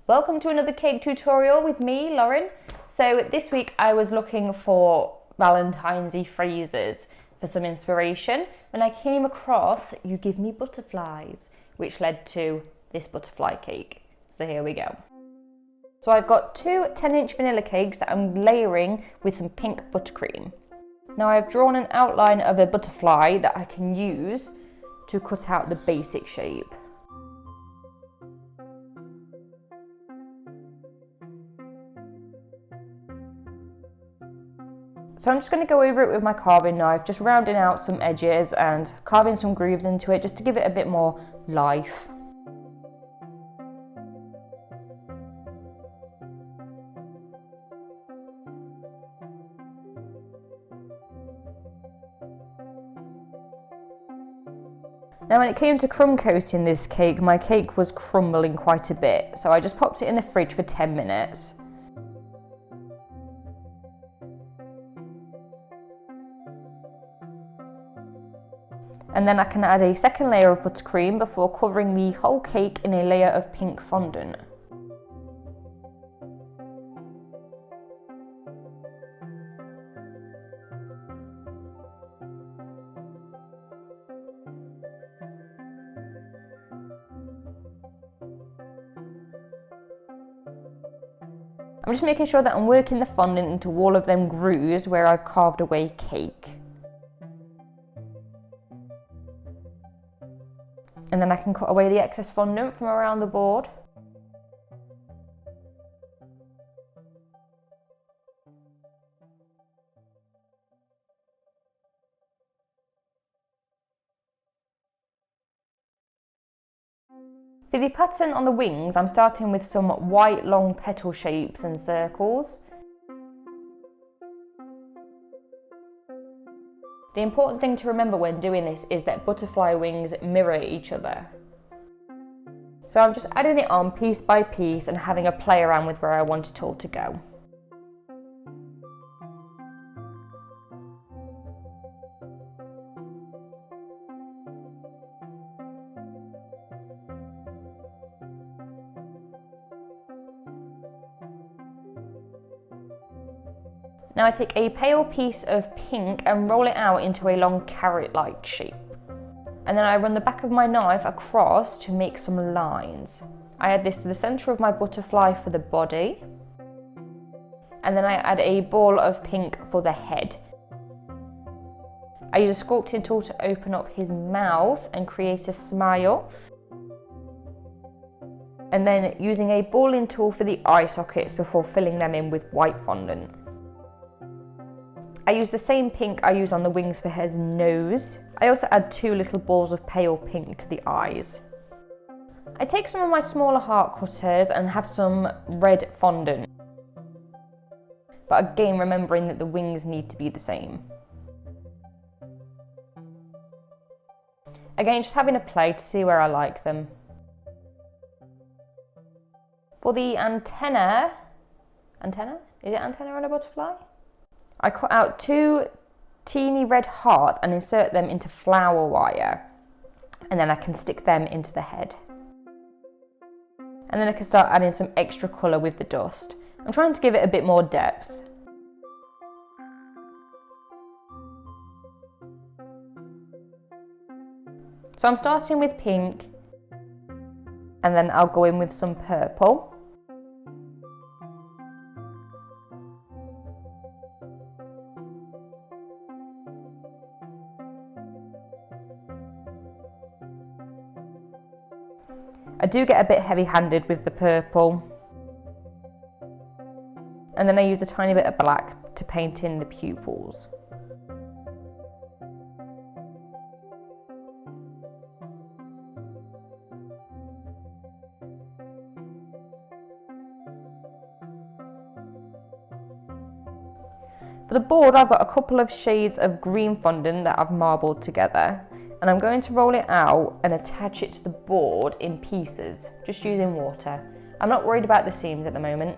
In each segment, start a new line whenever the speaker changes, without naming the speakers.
Welcome to another cake tutorial with me, Lauren. So this week I was looking for Valentine's-y phrases for some inspiration when I came across "you give me butterflies," which led to this butterfly cake. So here we go. So I've got two 10-inch vanilla cakes that I'm layering with some pink buttercream. Now I've drawn an outline of a butterfly that I can use to cut out the basic shape. So I'm just going to go over it with my carving knife, just rounding out some edges and carving some grooves into it just to give it a bit more life. Now when it came to crumb coating this cake, my cake was crumbling quite a bit, so I just popped it in the fridge for 10 minutes. And then I can add a second layer of buttercream before covering the whole cake in a layer of pink fondant. I'm just making sure that I'm working the fondant into all of them grooves where I've carved away cake. And then I can cut away the excess fondant from around the board. For the pattern on the wings, I'm starting with some white long petal shapes and circles. The important thing to remember when doing this is that butterfly wings mirror each other. So I'm just adding it on piece by piece and having a play around with where I want it all to go. Now I take a pale piece of pink and roll it out into a long carrot-like shape. And then I run the back of my knife across to make some lines. I add this to the centre of my butterfly for the body. And then I add a ball of pink for the head. I use a sculpting tool to open up his mouth and create a smile. And then using a balling tool for the eye sockets before filling them in with white fondant. I use the same pink I use on the wings for his nose. I also add two little balls of pale pink to the eyes. I take some of my smaller heart cutters and have some red fondant. But again, remembering that the wings need to be the same. Again, just having a play to see where I like them. For the antenna? Is it antenna on a butterfly? I cut out two teeny red hearts and insert them into flower wire. And then I can stick them into the head. And then I can start adding some extra colour with the dust. I'm trying to give it a bit more depth. So I'm starting with pink. And then I'll go in with some purple. I do get a bit heavy-handed with the purple. And then I use a tiny bit of black to paint in the pupils. For the board, I've got a couple of shades of green fondant that I've marbled together. And I'm going to roll it out and attach it to the board in pieces, just using water. I'm not worried about the seams at the moment.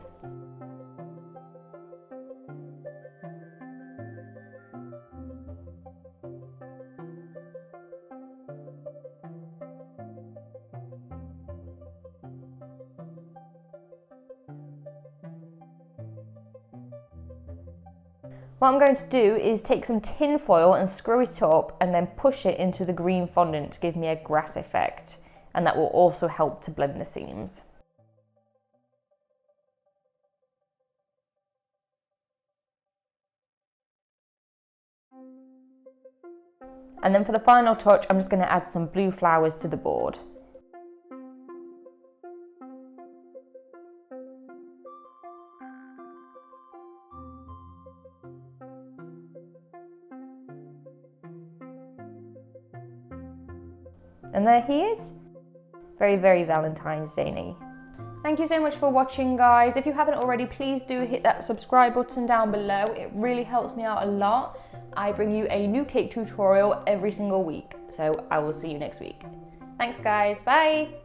What I'm going to do is take some tin foil and screw it up and then push it into the green fondant to give me a grass effect, and that will also help to blend the seams. And then for the final touch, I'm just going to add some blue flowers to the board. And there he is. Very, very Valentine's Day-y. Thank you so much for watching, guys. If you haven't already, please do hit that subscribe button down below. It really helps me out a lot. I bring you a new cake tutorial every single week, so I will see you next week. Thanks, guys. Bye.